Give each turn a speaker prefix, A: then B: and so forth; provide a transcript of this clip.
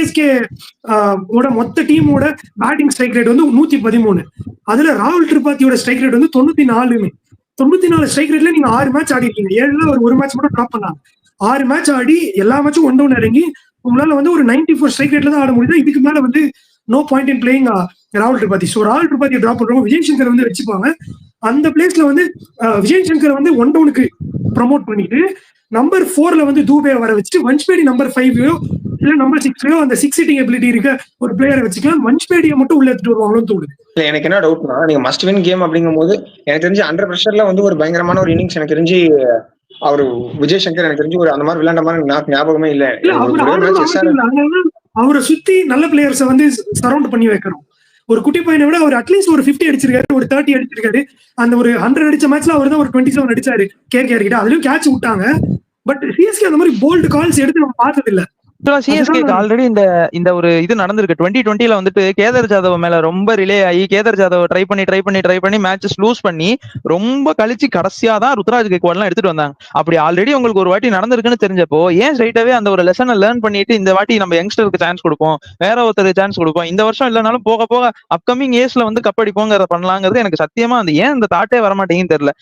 A: CSK ஓட மொத்த டீமோட பேட்டிங் ஸ்ட்ரைக் ரேட் வந்து 113. அதுல ராகுல் திரிபாத்தியோட ஸ்ட்ரைக் ரேட் வந்து 94. 94 ஸ்ட்ரைக் ரேட்ல நீங்க 6 மேட்ச் ஆடி இருக்கீங்க. 7ல ஒரு மேட்ச் மட்டும் ட்ராப் பண்ணாங்க. 6 மேட்ச் ஆடி எல்லா மேட்சும் 1-1 இறங்கி உங்களால வந்து ஒரு 94 ஸ்ட்ரைக் ரேட்ல தான் ஆட முடியுது. இதுக்கு மேல வந்து நோ பாயிண்ட் இன் பிளேயிங் ராகுல் திரிபாத்தி. ஸோ ராகுல் திரிபாத்தி டிராப் பண்றவங்க விஜய் சங்கர் வந்து வச்சுப்பாங்க. அந்த பிளேஸ்ல வந்து விஜய் சங்கர் வந்து 1-1க்கு ப்ரமோட் பண்ணிட்டு நம்பர் 4ல வந்து தூபே வர வச்சுட்டு வன்ஷ்பேடி நம்பர் 5யோ இல்ல நம்பர் 6யோ அந்த 6 ஹிட்டிங் எபிலிட்டி இருக்க ஒரு பிளேயரை வச்சுக்கலாம். வன்ஷ்பேடியை மட்டும் உள்ள எடுத்துட்டு வருவாங்களோன்னு தோணுது.
B: எனக்கு என்ன டவுட்னா, நீங்க மஸ்ட் வின் கேம் அப்படிங்கும் போது எனக்கு தெரிஞ்சு அண்டர் பிரஷர்ல வந்து ஒரு பயங்கரமான ஒரு இன்னிங்ஸ் எனக்கு தெரிஞ்சு அவரு விஜய் சங்கர் எனக்கு தெரிஞ்சு ஒரு அந்த மாதிரி விளையாண்ட மாதிரி எனக்கு ஞாபகமே இல்ல.
A: அவரை சுத்தி நல்ல பிளேயர்ஸை வந்து சரௌண்ட் பண்ணி வைக்கணும். ஒரு குட்டி பையனை விட அவர் அட்லீஸ்ட் ஒரு 50 அடிச்சிருக்காரு, ஒரு 30 அடிச்சிருக்காரு. அந்த ஒரு 100 அடிச்ச மேட்ச்ல அவர் தான் ஒரு 27 அடிச்சாரு கேஆர் கிட்ட. அதுலயும் கேட்ச் விட்டாங்க. பட் சிஎஸ்கே அந்த மாதிரி போல்டு கால்ஸ் எடுத்து நம்ம பார்த்தது இல்ல.
C: சிஎஸ்கேக்கு ஆல்ரெடி இந்த ஒரு இது நடந்திருக்கு. 2020ல வந்துட்டு கேதர் ஜாதவ் மேல ரொம்ப ரிலே ஆகி கேதர் ஜாதவ் ட்ரை பண்ணி மேட்சஸ் லூஸ் பண்ணி ரொம்ப கழிச்சு கடைசியா தான் ருத்ராஜ் கெய்க்வாட்லாம் எடுத்துட்டு வந்தாங்க. அப்படி ஆல்ரெடி உங்களுக்கு ஒரு வாட்டி நடந்திருக்குன்னு தெரிஞ்சப்போ ஏன் ஸ்ட்ரைட்டாவே அந்த ஒரு லெசனை லேர்ன் பண்ணிட்டு இந்த வாட்டி நம்ம யங்ஸ்டருக்கு சான்ஸ் கொடுப்போம், வேற ஒருத்தர் சான்ஸ் கொடுப்போம், இந்த வருஷம் இல்லைனாலும் போக போக அப்கமிங் இயர்ஸ்ல வந்து கப் அடிப்போங்கிறத பண்ணலாங்கிறது எனக்கு சத்தியமா அந்த ஏன் இந்த தாட்டே வரமாட்டேங்குன்னு தெரியல.